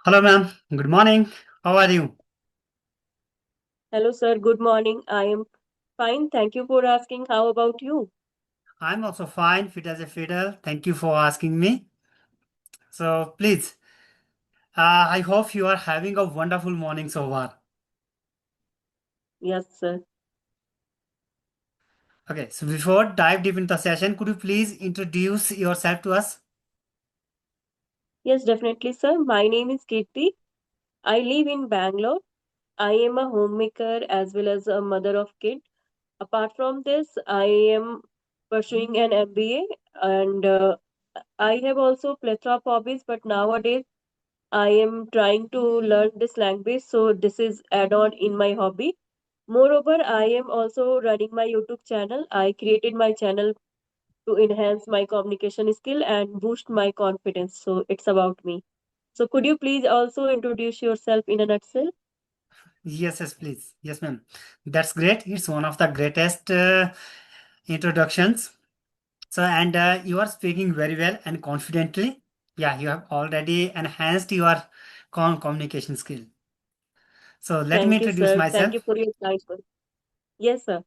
Hello, ma'am. Good morning. How are you? Hello, sir. Good morning. I am fine. Thank you for asking. How about you? I'm also fine, fit as a fiddle. Thank you for asking me. So, please, I hope you are having a wonderful morning so far. Yes, sir. Okay, so before dive deep into the session, could you please introduce yourself to us? Yes, definitely, sir. My name is Kirti. I live in Bangalore. I am a homemaker as well as a mother of kid. Apart from this, I am pursuing an MBA and I have also plethora of hobbies, but nowadays I am trying to learn this language, so this is add-on in my hobby. Moreover, I am also running my YouTube channel. I created my channel to enhance my communication skill and boost my confidence. So it's about me. So could you please also introduce yourself in a nutshell? Yes, yes, please. Yes, ma'am. That's great. It's one of the greatest introductions. So, and you are speaking very well and confidently. Yeah, you have already enhanced your communication skill. So, let me Thank you, introduce sir. Thank you myself. for your kind word. Yes, sir.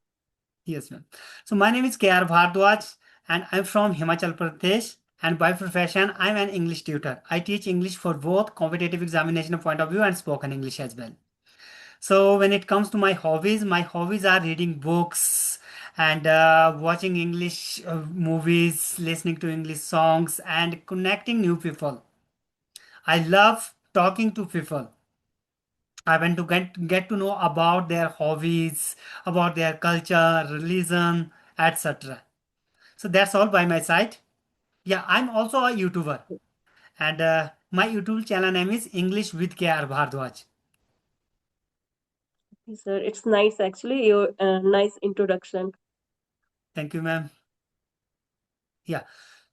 Yes, ma'am. So my name is KR Bhardwaj and I'm from Himachal Pradesh. And by profession, I'm an English tutor. I teach English for both competitive examination point of view and spoken English as well. So when it comes to my hobbies are reading books and watching English movies, listening to English songs, and connecting new people. I love talking to people. I want to get to know about their hobbies, about their culture, religion, etc. So that's all by my side. Yeah, I'm also a YouTuber, and my YouTube channel name is English with KR Bhardwaj. Yes, sir. It's nice actually. Your nice introduction. Thank you, ma'am. Yeah.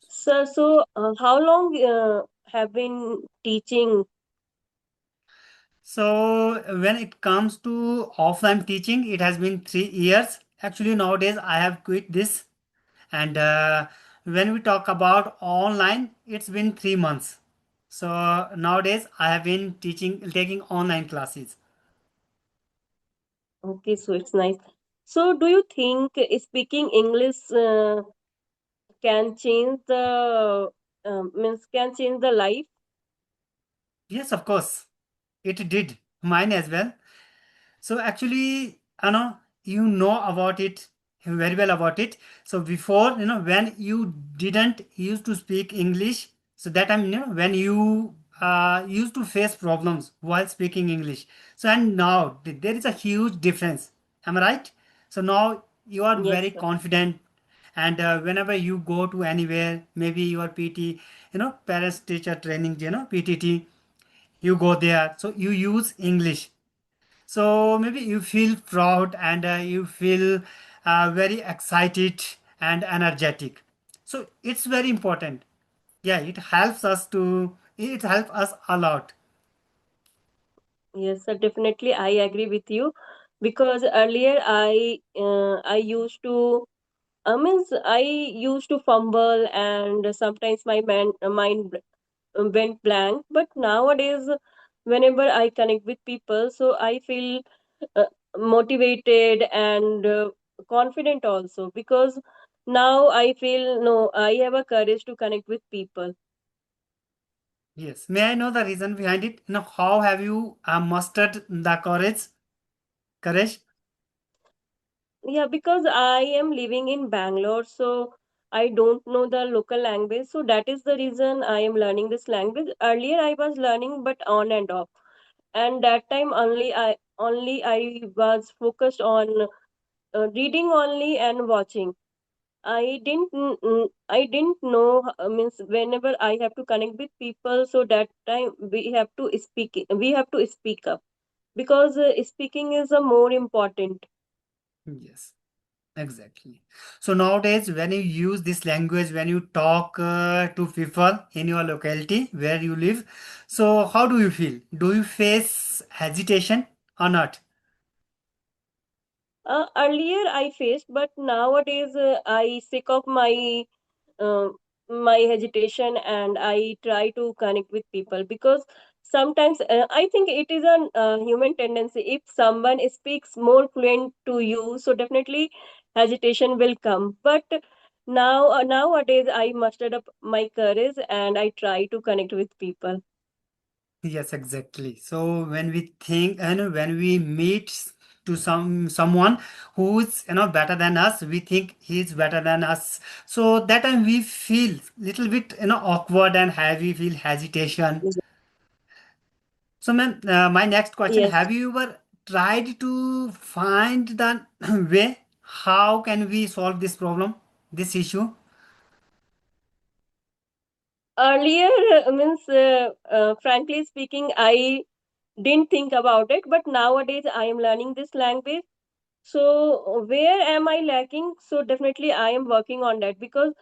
Sir, so how long have been teaching? So when it comes to offline teaching, it has been 3 years. Actually, nowadays I have quit this, and when we talk about online, it's been 3 months. So nowadays I have been taking online classes. Okay, so it's nice. So do you think speaking English can change the means can change the life? Yes, of course, it did. Mine as well. So actually, you know about it very well about it. So before, when you didn't used to speak English, so that time, when you used to face problems while speaking English. So and now there is a huge difference. Am I right? So now you are Yes, very sir. confident, and whenever you go to anywhere, maybe your PT, parents teacher training, PTT, you go there. So you use English, so maybe you feel proud and you feel very excited and energetic. So it's very important. Yeah, it helps us a lot. Yes, sir. Definitely, I agree with you because earlier I used to means I used to fumble and sometimes my mind went blank. But nowadays, whenever I connect with people, so I feel uh, motivated and confident also because now I feel no, I have a courage to connect with people. Yes. May I know the reason behind it? How have you mustered the Courage? Yeah, because I am living in Bangalore, so I don't know the local language. So that is the reason I am learning this language. Earlier I was learning but on and off. And that time only I was focused on reading only and watching. I didn't know means whenever I have to connect with people, so that time we have to speak up because speaking is a more important. Yes. Exactly. So nowadays, when you use this language, when you talk to people in your locality where you live, so how do you feel? Do you face hesitation or not? Earlier I faced, but nowadays I sick of my uh, my hesitation and I try to connect with people, because sometimes I think it is a human tendency. If someone speaks more fluent to you, so definitely hesitation will come. But nowadays I mustered up my courage and I try to connect with people. Yes, exactly. So when we think and when we meet to someone who's better than us, we think he's better than us. So that time we feel little bit awkward and heavy, feel hesitation. So ma'am, my next question: Yes. have you ever tried to find the way? How can we solve this problem, this issue? Earlier, means frankly speaking, I didn't think about it, but nowadays I am learning this language. So where am I lacking? So definitely I am working on that, because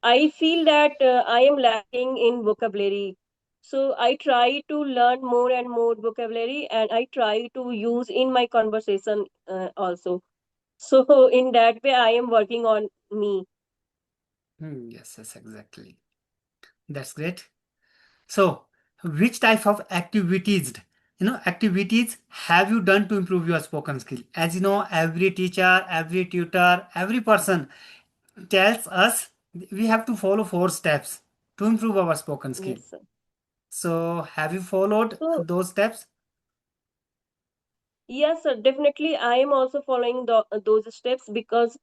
I feel that I am lacking in vocabulary. So I try to learn more and more vocabulary, and I try to use in my conversation also. So in that way, I am working on me. Yes, yes, exactly. That's great. So, which type of activities have you done to improve your spoken skill? As you know, every teacher, every tutor, every person tells us we have to follow 4 steps to improve our spoken skill. Yes, sir. So, have you followed So those steps? yes, sir, definitely. I am also following those steps, because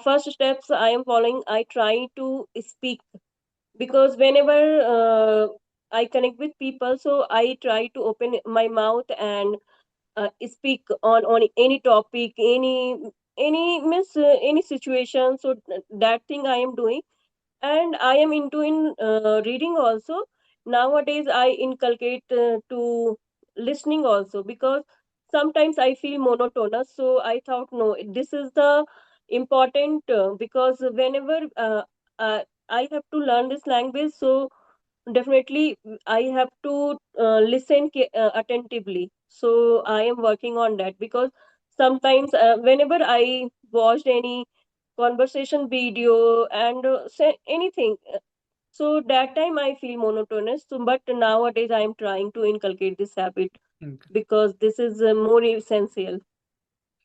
first steps I am following. I try to speak, because whenever I connect with people, so I try to open my mouth and speak on any topic, any miss any situation. So that thing I am doing, and I am into in reading also. Nowadays I inculcate to listening also, because sometimes I feel monotonous. So I thought, no, this is the important, because whenever I have to learn this language, so definitely I have to listen attentively. So I am working on that, because sometimes whenever I watched any conversation video and say anything, so that time I feel monotonous. So but nowadays I am trying to inculcate this habit, Mm, because this is more essential.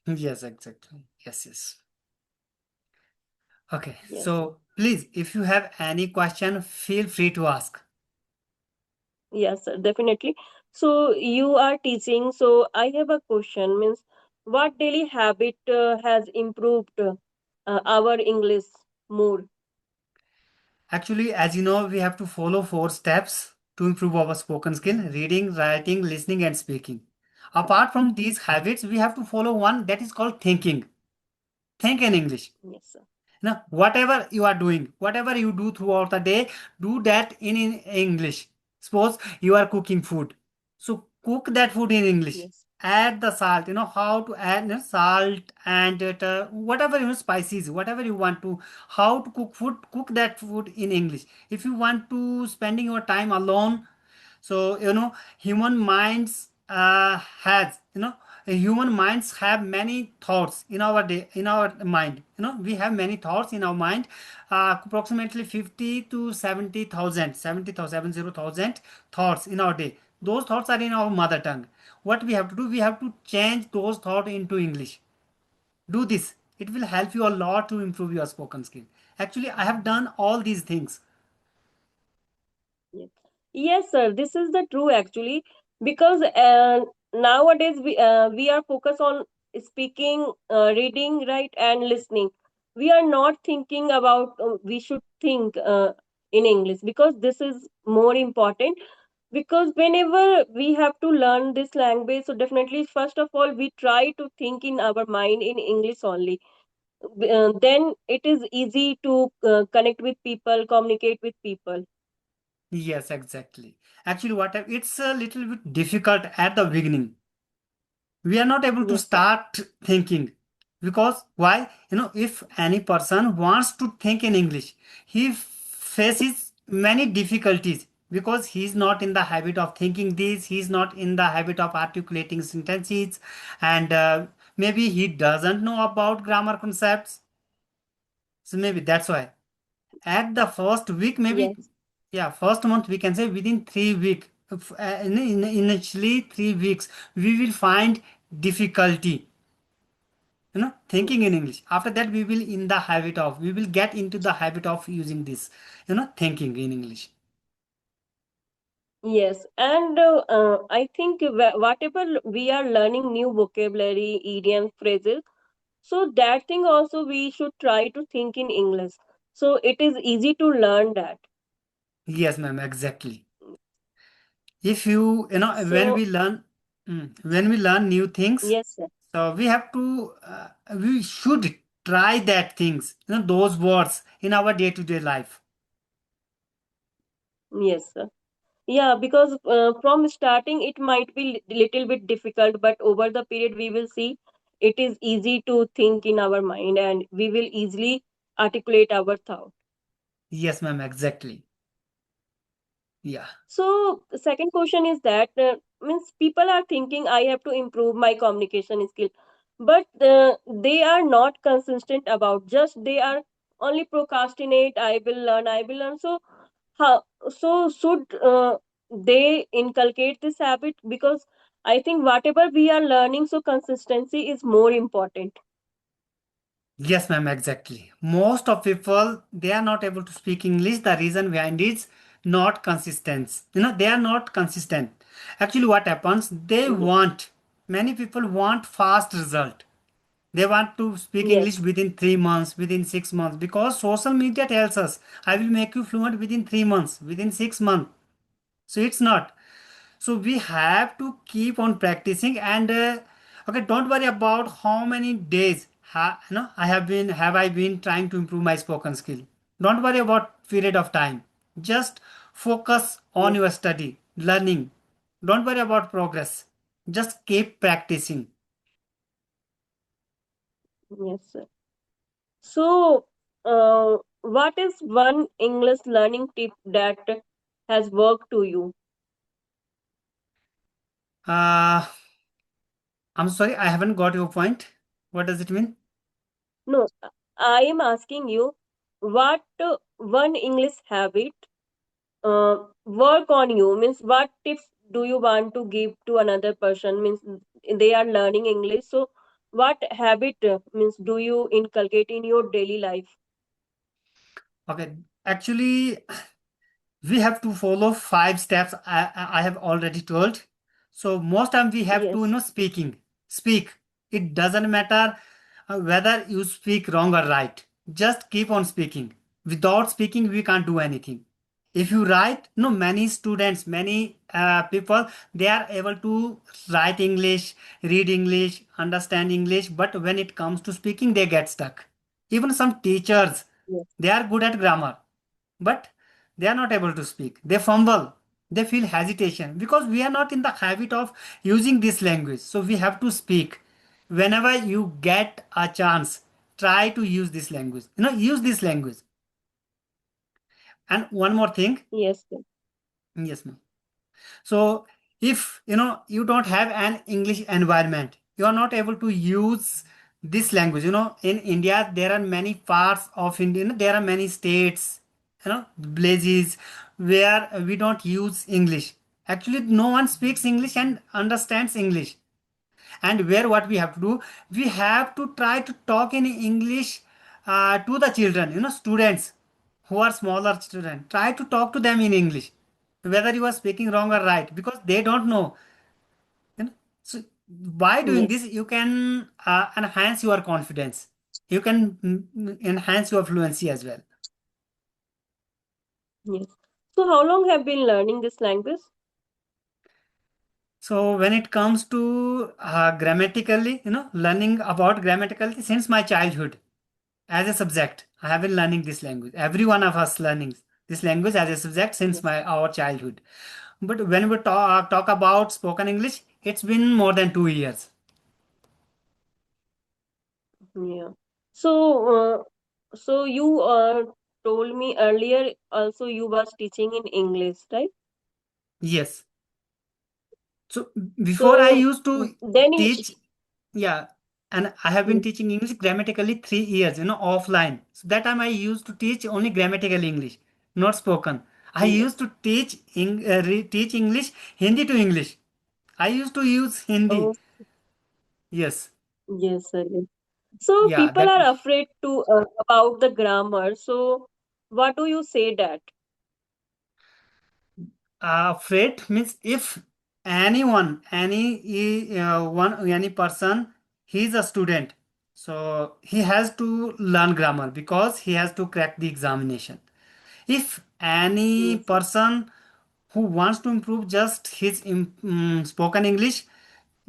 yes, exactly. Yes, yes. Okay, Yes, sir. so please, if you have any question, feel free to ask. Yes, sir, definitely. So you are teaching, so I have a question, means what daily habit has improved our English more? Actually, as you know, we have to follow 4 steps to improve our spoken skill: reading, writing, listening, and speaking. Apart from these habits, we have to follow one that is called thinking. Think in English. Yes, sir. Now, whatever you are doing, whatever you do throughout the day, do that in English. Suppose you are cooking food. So cook that food in English. Yes. Add the salt, how to add salt and whatever, spices, whatever you want to, how to cook food, cook that food in English. If you want to spending your time alone, so human minds has human minds have many thoughts in our day, in our mind. We have many thoughts in our mind, approximately 50 to 70,000, 70,000 thoughts in our day. Those thoughts are in our mother tongue. What we have to do, we have to change those thoughts into English. Do this, it will help you a lot to improve your spoken skill. Actually, I have done all these things. Yes. Yes, sir. This is the true actually, because nowadays we are focused on speaking, reading, right, and listening. We are not thinking about. We should think in English, because this is more important. Because whenever we have to learn this language, so definitely first of all we try to think in our mind in English only. Then it is easy to connect with people, communicate with people. Yes, exactly. Actually, it's a little bit difficult at the beginning. We are not able to Yes, sir. start thinking, because why? If any person wants to think in English, he faces many difficulties because he's not in the habit of thinking this, he's not in the habit of articulating sentences, and maybe he doesn't know about grammar concepts. So maybe that's why. at the first week, maybe, Yes. yeah, first month, we can say within 3 weeks, initially 3 weeks, we will find difficulty, thinking in English. After that, we will get into the habit of using this, thinking in English. Yes, and I think whatever we are learning new vocabulary, idioms, phrases, so that thing also we should try to think in English. So it is easy to learn that. Yes, ma'am, exactly. If So when we learn new things, yes, sir. so we should try that things, those words in our day-to-day life. Yes, sir. Yeah, because from starting it might be little bit difficult, but over the period we will see it is easy to think in our mind and we will easily articulate our thought. Yes, ma'am, exactly. Yeah. So the second question is that means people are thinking I have to improve my communication skill, but they are not consistent about. Just they are only procrastinate. I will learn. So how? So should they inculcate this habit? Because I think whatever we are learning, so consistency is more important. Yes, ma'am, exactly. Most of people, they are not able to speak English. The reason behind is not consistent. They are not consistent. Actually, what happens? Yes, Many people want fast result. They want to speak English yes, within 3 months, within 6 months, because social media tells us, I will make you fluent within 3 months, within 6 months. So it's not. So we have to keep on practicing, and okay, don't worry about how many days have I been trying to improve my spoken skill. Don't worry about period of time. Just focus on yes, your study, learning. Don't worry about progress. Just keep practicing. yes, sir. So, what is one English learning tip that has worked to you? Uh, I'm sorry, I haven't got your point. What does it mean? No, I am asking you, what one English habit work on you? Means, what tips do you want to give to another person? Means they are learning English. So, what habit means do you inculcate in your daily life? Okay, actually, we have to follow 5 steps I have already told. So most time we have to Yes, speak. It doesn't matter whether you speak wrong or right. Just keep on speaking. Without speaking, we can't do anything. If you write, many students, many people, they are able to write English, read English, understand English, but when it comes to speaking, they get stuck. Even some teachers, yes, they are good at grammar, but they are not able to speak. They fumble. They feel hesitation because we are not in the habit of using this language. So we have to speak. Whenever you get a chance, try to use this language. Use this language. And one more thing. yes, sir. Yes, ma'am. So if you don't have an English environment, you are not able to use this language. In India there are many parts of India. There are many states, villages where we don't use English. Actually, no one speaks English and understands English. And where what we have to do, we have to try to talk in English to the children, students who are smaller children. Try to talk to them in English, whether you are speaking wrong or right, because they don't know. So by doing Yes, this, you can enhance your confidence. You can enhance your fluency as well. yes. So, how long have been learning this language? So when it comes to grammatically, learning about grammatically since my childhood as a subject, I have been learning this language. Every one of us learning this language as a subject since Yes. my our childhood. But when we talk about spoken English, it's been more than 2 years. Yeah. So, so you told me earlier also you was teaching in English, right? Yes. So before I So used to then teach, yeah. And I have been Yes. teaching English grammatically 3 years, offline. So that time I used to teach only grammatical English, not spoken. I Yes. used to teach English Hindi to English. I used to use Hindi. Oh, Yes, yes, sir. Yes. So yeah. people That are afraid to about the grammar. So what do you say that? afraid means if any person, he is a student, so he has to learn grammar because he has to crack the examination. If any Yes, sir. person who wants to improve just his spoken English,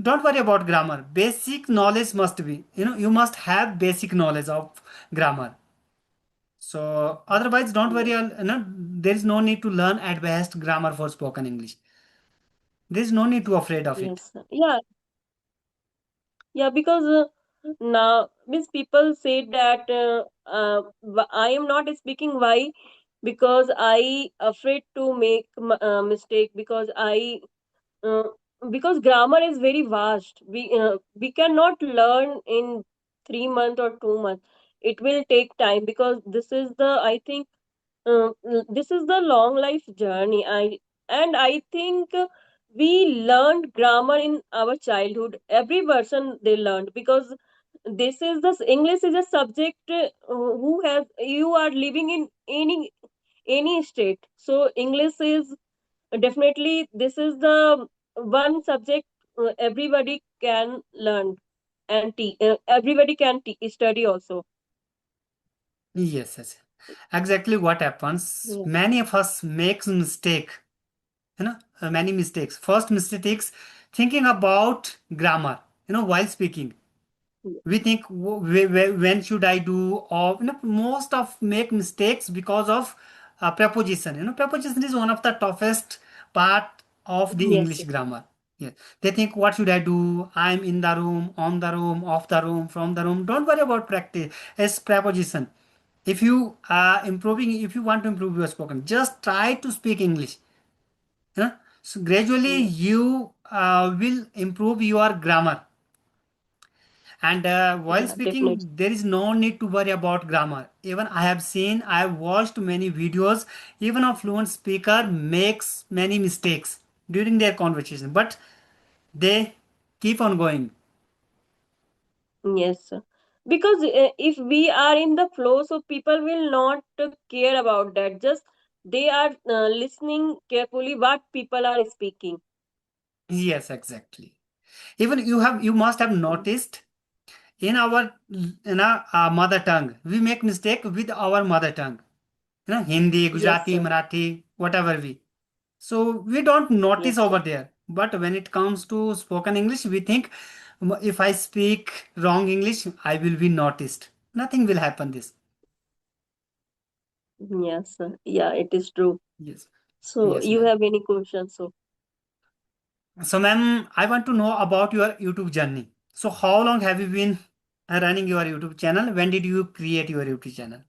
don't worry about grammar. Basic knowledge must be, you must have basic knowledge of grammar. So otherwise, don't worry. Yes. There is no need to learn advanced grammar for spoken English. There is no need to afraid of it. Yes, sir. Yeah, yeah, because now means people say that I am not speaking. Why? Because I afraid to make mistake, uh, because grammar is very vast. We cannot learn in 3 months or 2 months. It will take time because this is the, I think, this is the long life journey. I think we learned grammar in our childhood. Every person they learned, because this is the English is a subject, who has you are living in any state. So English is definitely, this is the one subject everybody can learn, and everybody can study also. Yes, yes. Exactly what happens. Yes, Many of us makes mistake, many mistakes. First mistakes thinking about grammar, while speaking. We think when should I do, or most of make mistakes because of preposition. Preposition is one of the toughest part of the yes, English grammar. Yes, they think what should I do? I'm in the room, on the room, off the room, from the room. Don't worry about practice as preposition. If you are improving, if you want to improve your spoken, just try to speak English. So gradually yes, you will improve your grammar. And while yeah, definitely. speaking, there is no need to worry about grammar. Even I have watched many videos, even a fluent speaker makes many mistakes during their conversation, but they keep on going. Yes, sir. Because if we are in the flow, so people will not care about that. Just they are listening carefully what people are speaking. Yes, exactly. Even you must have Mm. noticed in our mother tongue, we make mistake with our mother tongue. Hindi, Yes, Gujarati, sir. Marathi, whatever we. So we don't notice Yes, sir. over there. But when it comes to spoken English, we think if I speak wrong English, I will be noticed. Nothing will happen this. Yes, sir. Yeah, it is true. Yes. So Yes, you ma'am. have any questions? So So, ma'am, I want to know about your YouTube journey. So, how long have you been running your YouTube channel? When did you create your YouTube channel?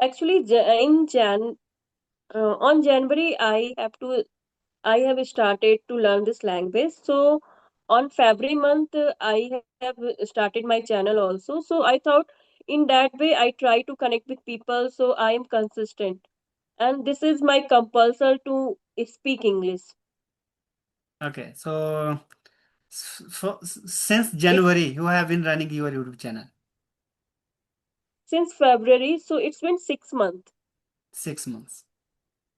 actually, on January, I have started to learn this language. So on February month, I have started my channel also. So I thought in that way I try to connect with people. So I am consistent, and this is my compulsion to speak English. Okay. So, since It's January, you have been running your YouTube channel. since February, so it's been 6 months. 6 months.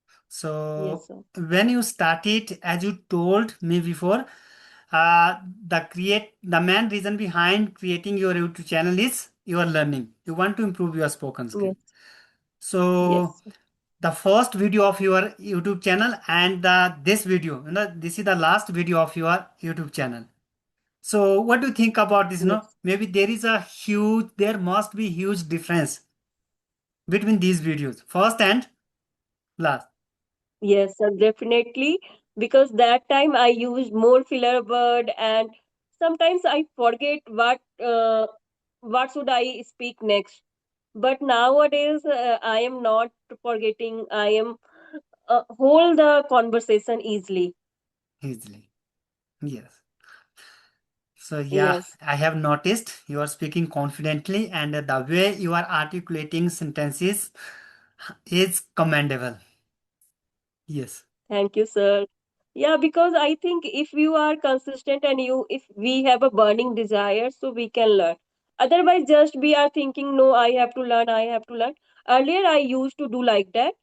Yes, So sir. when you started, as you told me before, the main reason behind creating your YouTube channel is your learning. You want to improve your spoken skill. Yes, So yes, sir. the first video of your YouTube channel and this video, this is the last video of your YouTube channel. So what do you think about this? Yes. Maybe there must be huge difference between these videos, first and last. Yes, sir, definitely. Because that time I used more filler word, and sometimes I forget what should I speak next. But nowadays I am not forgetting. I am hold the conversation easily. Easily. Yes. So yeah, Yes. I have noticed you are speaking confidently and the way you are articulating sentences is commendable. Yes. Thank you, sir. Yeah, because I think if you are consistent and if we have a burning desire, so we can learn. Otherwise, just we are thinking, no, I have to learn, I have to learn. Earlier, I used to do like that.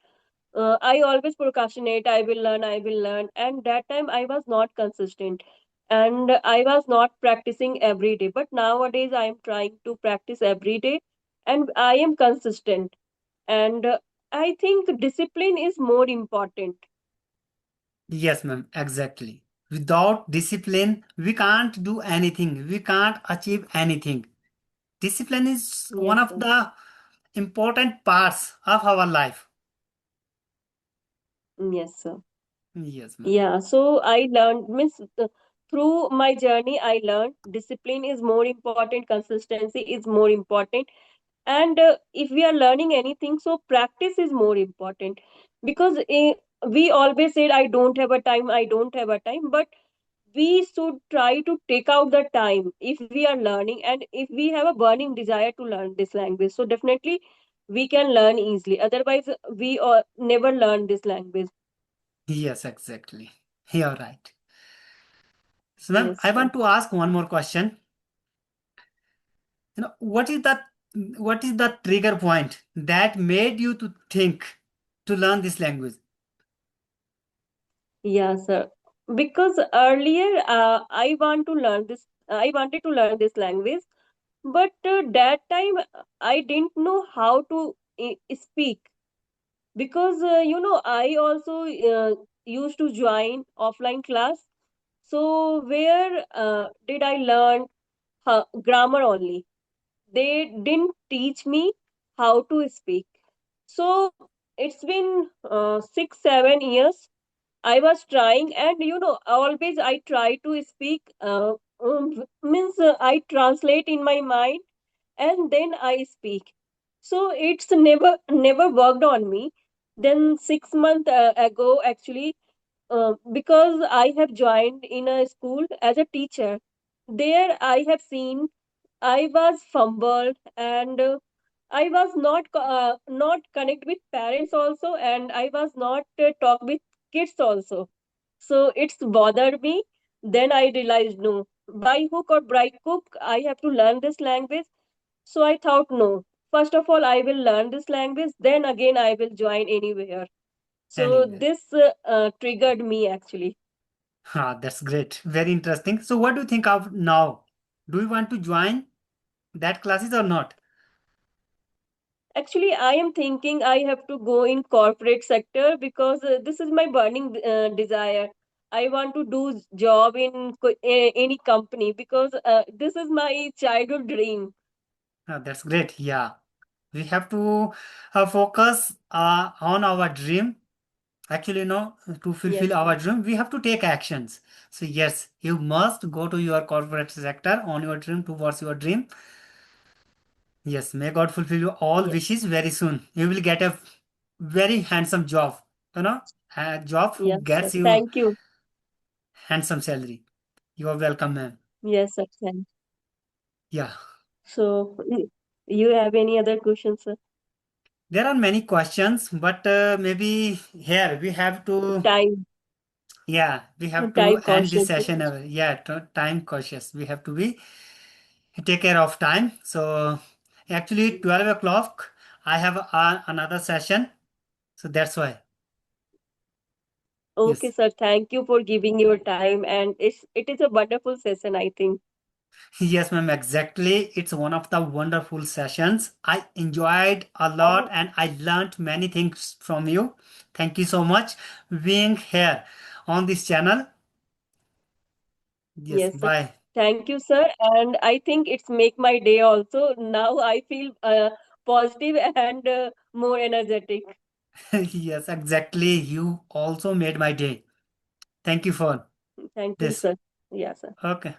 I always procrastinate, I will learn. And that time, I was not consistent and I was not practicing every day. But nowadays, I am trying to practice every day and I am consistent. And I think discipline is more important. Yes, ma'am, exactly. Without discipline, we can't do anything. We can't achieve anything. Discipline is one Yes, of sir. the important parts of our life. Yes, sir. Yes, ma'am. Yeah, so I learned, means through my journey, I learned discipline is more important, consistency is more important. And if we are learning anything, so practice is more important because we always said, I don't have a time, I don't have a time, but we should try to take out the time if we are learning and if we have a burning desire to learn this language. So definitely we can learn easily. Otherwise, we never learn this language. Yes, exactly. You're right. So, ma'am, Yes, I sir. want to ask one more question. What is the trigger point that made you to think to learn this language? Yeah, sir. Because earlier, I wanted to learn this language, but that time I didn't know how to speak. Because I also used to join offline class. So where did I learn grammar only? They didn't teach me how to speak. So it's been 6 7 years I was trying, and always I try to speak. Means I translate in my mind, and then I speak. So it's never worked on me. Then 6 months ago, actually, because I have joined in a school as a teacher. There I have seen I was fumbled and I was not connect with parents also, and I was not talk with kids also. So it's bothered me. Then I realized, no, by hook or by crook, I have to learn this language. So I thought, no, first of all, I will learn this language. Then again, I will join anywhere. So Anyway, this triggered me actually. that's great. Very interesting. So, what do you think of now? Do you want to join that classes or not? Actually, I am thinking I have to go in corporate sector because this is my burning desire. I want to do job in any company because this is my childhood dream. That's great. Yeah, we have to focus on our dream. Actually, to Yes, fulfill sir. our dream, we have to take actions. So, yes, you must go to your corporate sector on your dream towards your dream. Yes, may God fulfill your all Yes, wishes very soon. You will get a very handsome job, you know, a job who yes, sir. gets you Thank you. handsome salary. You are welcome, ma'am. Yes, sir. Thank. Yeah, So, you have any other questions, sir? there are many questions, but maybe here we have to, Time, yeah, we have to time end this conscious. session. Yeah, time cautious. We have to be take care of time. So, actually, 12 o'clock, I have another session. So that's why. Okay, Yes. sir. Thank you for giving your time, and it is a wonderful session, I think. Yes, ma'am, exactly. It's one of the wonderful sessions. I enjoyed a lot and I learned many things from you. Thank you so much being here on this channel. Yes, Yes, sir. bye. Thank you, sir. And I think it's make my day also. Now I feel positive and more energetic. Yes, exactly. You also made my day. Thank you for Thank you, this. sir. Yeah, sir. Okay.